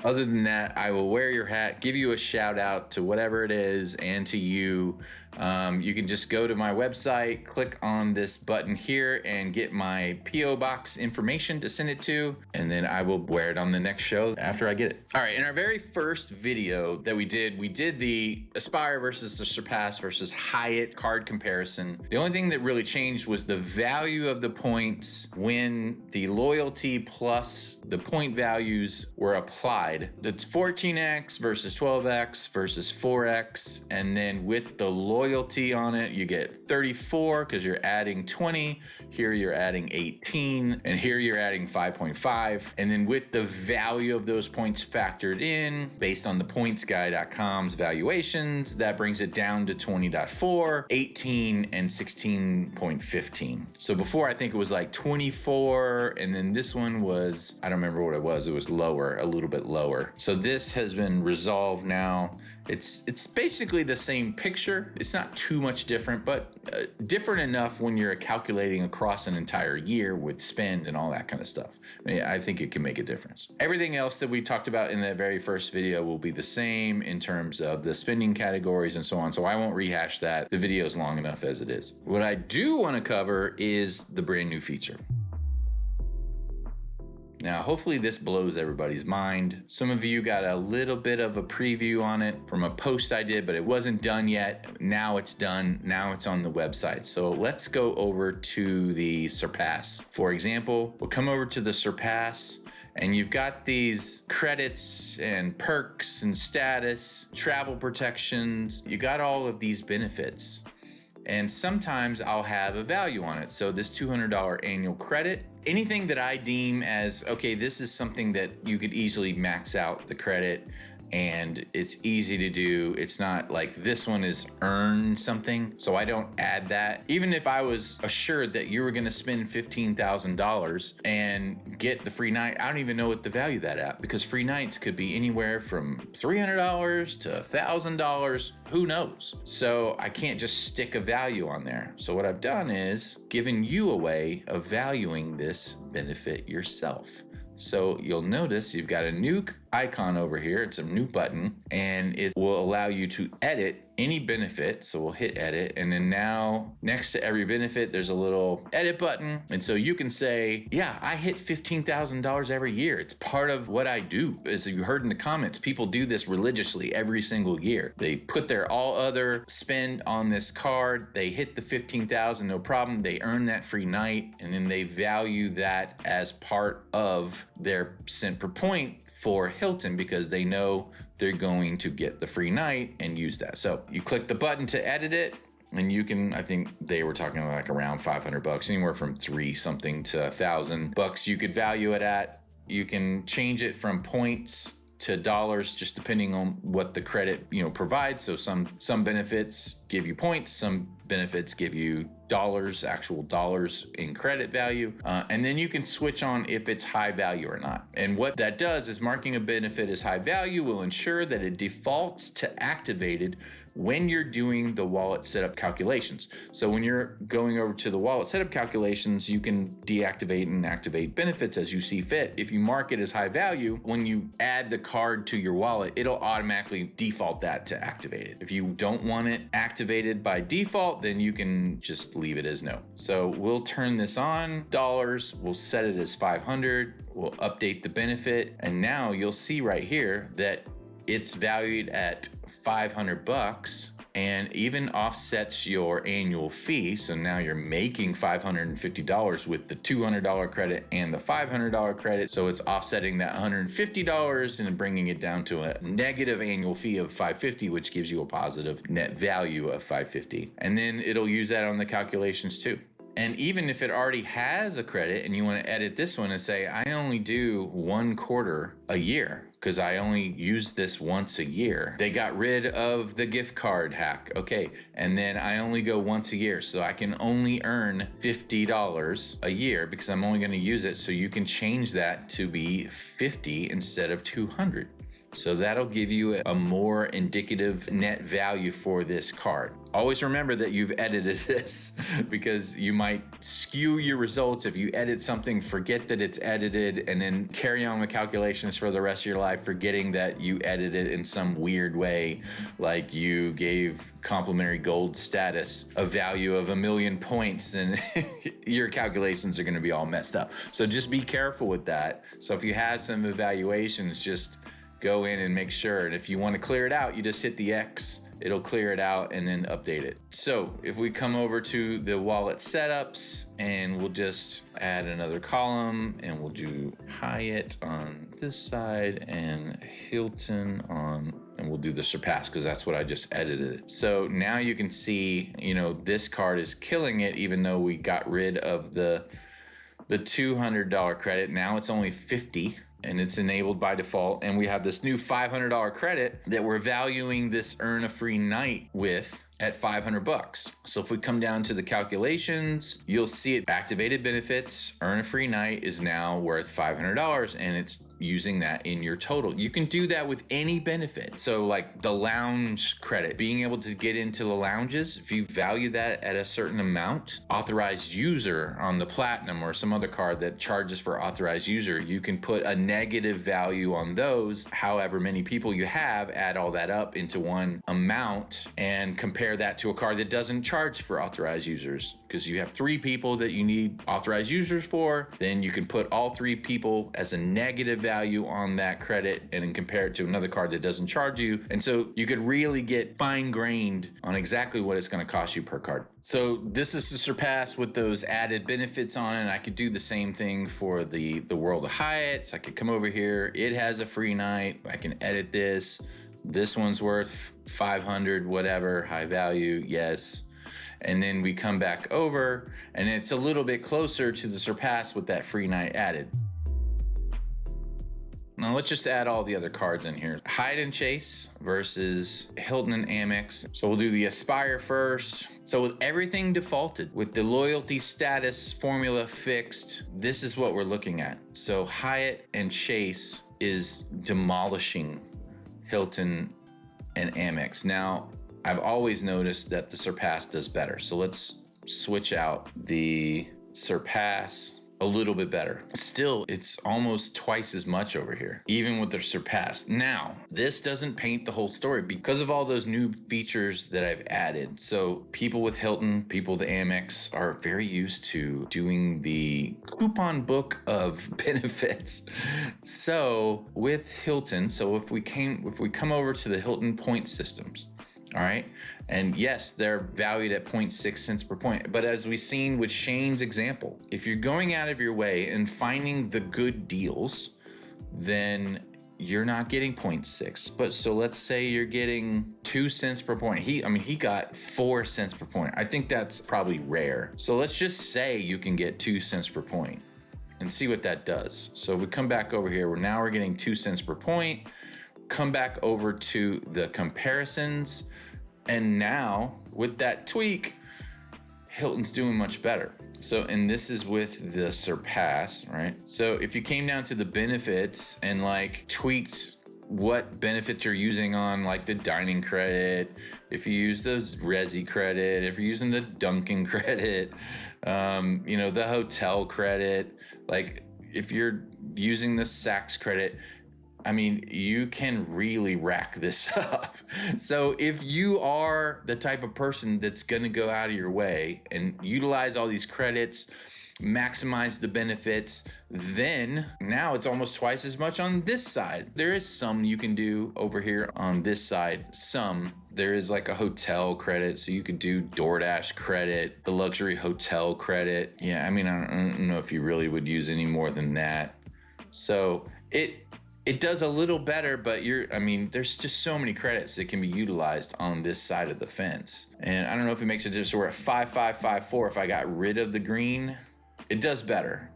other than that, I will wear your hat, give you a shout out to whatever it is and to you. You can just go to my website, click on this button here and get my P.O. box information to send it to, and then I will wear it on the next show after I get it. All right, in our very first video that we did the Aspire versus the Surpass versus Hyatt card comparison. The only thing that really changed was the value of the points when the loyalty plus the point values were applied. It's 14x versus 12x versus 4x, and then with the loyalty on it, you get 34 because you're adding 20. Here you're adding 18, and here you're adding 5.5. And then with the value of those points factored in, based on the pointsguy.com's valuations, that brings it down to 20.4, 18, and 16.15. So before, I think it was like 24, and then this one was, I don't remember what it was. It was lower, a little bit lower. So this has been resolved now. It's basically the same picture. It's not too much different, but different enough when you're calculating across an entire year with spend and all that kind of stuff. I think it can make a difference. Everything else that we talked about in that very first video will be the same in terms of the spending categories and so on. So I won't rehash that. The video is long enough as it is. What I do want to cover is the brand new feature. Now, hopefully this blows everybody's mind. Some of you got a little bit of a preview on it from a post I did, but it wasn't done yet. Now it's done. Now it's on the website. So let's go over to the Surpass. For example, we'll come over to the Surpass, and you've got these credits and perks and status, travel protections. You got all of these benefits. And sometimes I'll have a value on it. So this $200 annual credit, anything that I deem as, okay, this is something that you could easily max out the credit and it's easy to do. It's not like this one is earn something, so I don't add that. Even if I was assured that you were gonna spend $15,000 and get the free night, I don't even know what the value of that at, because free nights could be anywhere from $300 to $1,000, who knows? So I can't just stick a value on there. So what I've done is given you a way of valuing this benefit yourself. So you'll notice you've got a new icon over here. It's a new button, and it will allow you to edit any benefit. So we'll hit edit, and then now next to every benefit, there's a little edit button. And so you can say, yeah, I hit $15,000 every year. It's part of what I do. As you heard in the comments, people do this religiously every single year. They put their all other spend on this card. They hit the 15,000, no problem. They earn that free night, and then they value that as part of their cent per point for Hilton, because they know they're going to get the free night and use that. So you click the button to edit it, and you can, I think they were talking like around $500, anywhere from 3 something to $1,000 you could value it at. You can change it from points to dollars, just depending on what the credit provides. So some benefits give you points, some benefits give you dollars, actual dollars in credit value. And then you can switch on if it's high value or not. And what that does is marking a benefit as high value will ensure that it defaults to activated when you're doing the wallet setup calculations. So when you're going over to the wallet setup calculations, you can deactivate and activate benefits as you see fit. If you mark it as high value, when you add the card to your wallet, it'll automatically default that to activated. If you don't want it activated by default, then you can just leave it as no. So we'll turn this on, dollars, we'll set it as 500, we'll update the benefit, and now you'll see right here that it's valued at $500 and even offsets your annual fee. So now you're making $550 with the $200 credit and the $500 credit. So it's offsetting that $150 and bringing it down to a negative annual fee of $550, which gives you a positive net value of $550. And then it'll use that on the calculations too. And even if it already has a credit and you want to edit this one and say, I only do 1 quarter a year because I only use this once a year. They got rid of the gift card hack. Okay. And then I only go once a year. So I can only earn $50 a year because I'm only going to use it. So you can change that to be 50 instead of 200. So that'll give you a more indicative net value for this card. Always remember that you've edited this because you might skew your results if you edit something, forget that it's edited, and then carry on with calculations for the rest of your life, forgetting that you edited in some weird way, like you gave complimentary gold status a value of 1,000,000 points, then your calculations are going to be all messed up. So just be careful with that. So if you have some evaluations, just go in and make sure. And if you want to clear it out, you just hit the X. It'll clear it out and then update it. So if we come over to the wallet setups, and we'll just add another column, and we'll do Hyatt on this side and Hilton on, and we'll do the surpass because that's what I just edited. So now you can see, this card is killing it, even though we got rid of the $200 credit. Now it's only 50. And it's enabled by default. And we have this new $500 credit that we're valuing this earn a free night with at $500. So if we come down to the calculations, you'll see it activated benefits, earn a free night is now worth $500, and it's using that in your total. You can do that with any benefit. So like the lounge credit, being able to get into the lounges, if you value that at a certain amount, authorized user on the platinum or some other card that charges for authorized user, you can put a negative value on those. However many people you have, add all that up into one amount and compare compare that to a card that doesn't charge for authorized users, because you have 3 people that you need authorized users for, then you can put all 3 people as a negative value on that credit and then compare it to another card that doesn't charge you. And so you could really get fine-grained on exactly what it's going to cost you per card. So this is the Surpass with those added benefits on it. I could do the same thing for the World of Hyatt. So I could come over here. It has a free night. I can edit this. This one's worth 500, whatever, high value, yes. And then we come back over and it's a little bit closer to the Surpass with that free night added. Now let's just add all the other cards in here. Hyatt and Chase versus Hilton and Amex. So we'll do the Aspire first. So with everything defaulted, with the loyalty status formula fixed, this is what we're looking at. So Hyatt and Chase is demolishing Hilton and Amex. Now, I've always noticed that the Surpass does better. So let's switch out the Surpass. A little bit better. Still, it's almost twice as much over here, even with the Surpass. Now, this doesn't paint the whole story because of all those new features that I've added. So people with Hilton, people with Amex are very used to doing the coupon book of benefits. So with Hilton, so if we come over to the Hilton point systems, all right. And yes, they're valued at 0.6 cents per point. But as we've seen with Shane's example, if you're going out of your way and finding the good deals, then you're not getting 0.6. But so let's say you're getting 2 cents per point. He got 4 cents per point. I think that's probably rare. So let's just say you can get 2 cents per point and see what that does. So we come back over here. Now we're getting 2 cents per point. Come back over to the comparisons. And now with that tweak, Hilton's doing much better. So, and this is with the Surpass, right? So if you came down to the benefits and like tweaked what benefits you're using on like the dining credit, if you use those Resi credit, if you're using the Dunkin' credit, the hotel credit, like if you're using the Saks credit, I mean, you can really rack this up. So if you are the type of person that's going to go out of your way and utilize all these credits, maximize the benefits, then now it's almost twice as much on this side. There is some you can do over here on this side. There is like a hotel credit, so you could do DoorDash credit, the luxury hotel credit. Yeah, I mean, I don't know if you really would use any more than that. So it does a little better, but there's just so many credits that can be utilized on this side of the fence. And I don't know if it makes a difference. We're at 5554. If I got rid of the green, it does better.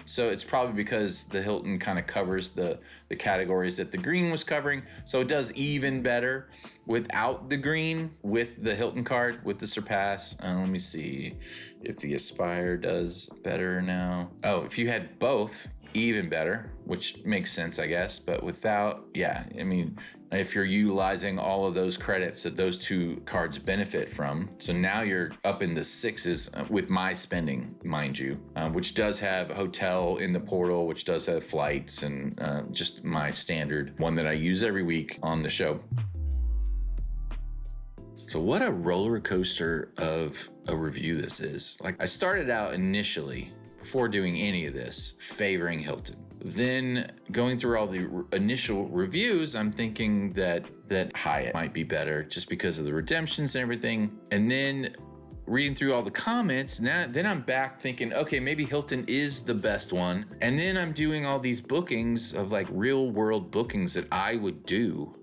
So it's probably because the Hilton kind of covers the categories that the green was covering. So it does even better without the green with the Hilton card, with the Surpass. Let me see if the Aspire does better now. Oh, if you had both, even better, which makes sense, I guess. But without, if you're utilizing all of those credits that those two cards benefit from, so now you're up in the 6s with my spending, mind you, which does have hotel in the portal, which does have flights and just my standard one that I use every week on the show. So what a roller coaster of a review this is. Like, I started out initially, before doing any of this, favoring Hilton. Then going through all the initial reviews, I'm thinking that Hyatt might be better just because of the redemptions and everything. And then reading through all the comments, then I'm back thinking, okay, maybe Hilton is the best one. And then I'm doing all these bookings of like real world bookings that I would do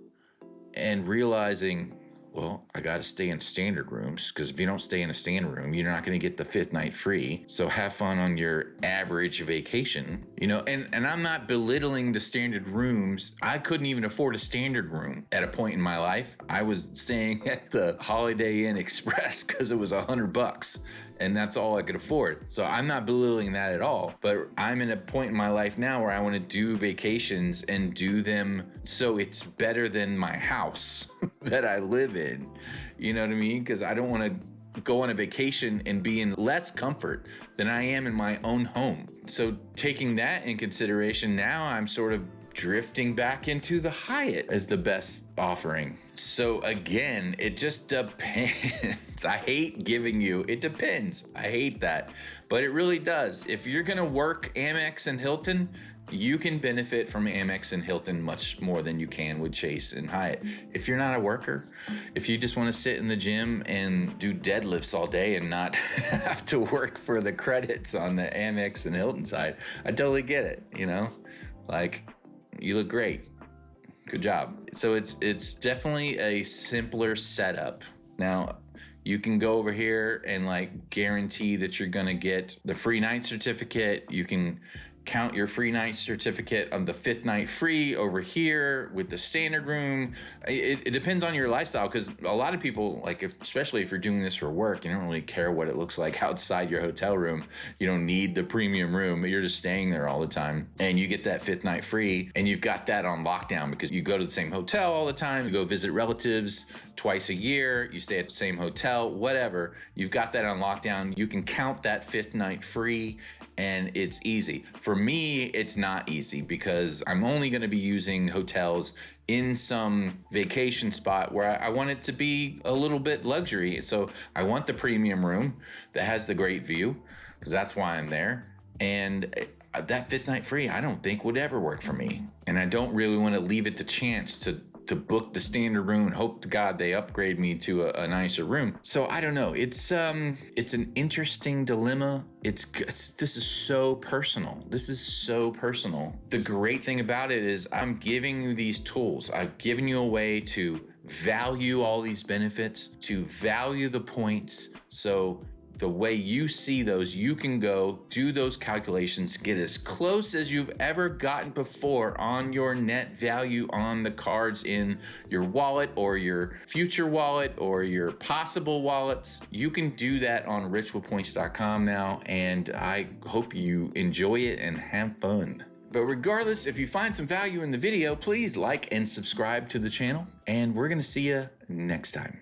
and realizing, well, I got to stay in standard rooms, because if you don't stay in a standard room, you're not going to get the 5th night free. So have fun on your average vacation, and I'm not belittling the standard rooms. I couldn't even afford a standard room at a point in my life. I was staying at the Holiday Inn Express because it was $100. And that's all I could afford. So I'm not belittling that at all. But I'm in a point in my life now where I want to do vacations and do them so it's better than my house that I live in. You know what I mean? Because I don't want to go on a vacation and be in less comfort than I am in my own home. So taking that in consideration, now I'm sort of drifting back into the Hyatt as the best offering. So again, it just depends. I hate giving you, it depends. I hate that, but it really does. If you're gonna work Amex and Hilton, you can benefit from Amex and Hilton much more than you can with Chase and Hyatt. If you're not a worker, if you just want to sit in the gym and do deadlifts all day and not have to work for the credits on the Amex and Hilton side, I totally get it, you know? Like, you look great. Good job. So it's definitely a simpler setup. Now, you can go over here and like guarantee that you're gonna get the free night certificate. You can count your free night certificate on the 5th night free over here with the standard room. It depends on your lifestyle, because a lot of people, like, especially if you're doing this for work, you don't really care what it looks like outside your hotel room. You don't need the premium room, you're just staying there all the time, and you get that 5th night free, and you've got that on lockdown because you go to the same hotel all the time, you go visit relatives twice a year, you stay at the same hotel, whatever. You've got that on lockdown. You can count that 5th night free, and it's easy. For me, it's not easy because I'm only gonna be using hotels in some vacation spot where I want it to be a little bit luxury. So I want the premium room that has the great view, because that's why I'm there. And that 5th night free, I don't think would ever work for me. And I don't really want to leave it to chance to book the standard room and hope to God they upgrade me to a nicer room. So I don't know. It's an interesting dilemma. This is so personal. This is so personal. The great thing about it is I'm giving you these tools. I've given you a way to value all these benefits, to value the points. So the way you see those, you can go do those calculations, get as close as you've ever gotten before on your net value on the cards in your wallet or your future wallet or your possible wallets. You can do that on richwithpoints.com now, and I hope you enjoy it and have fun. But regardless, if you find some value in the video, please like and subscribe to the channel, and we're gonna see you next time.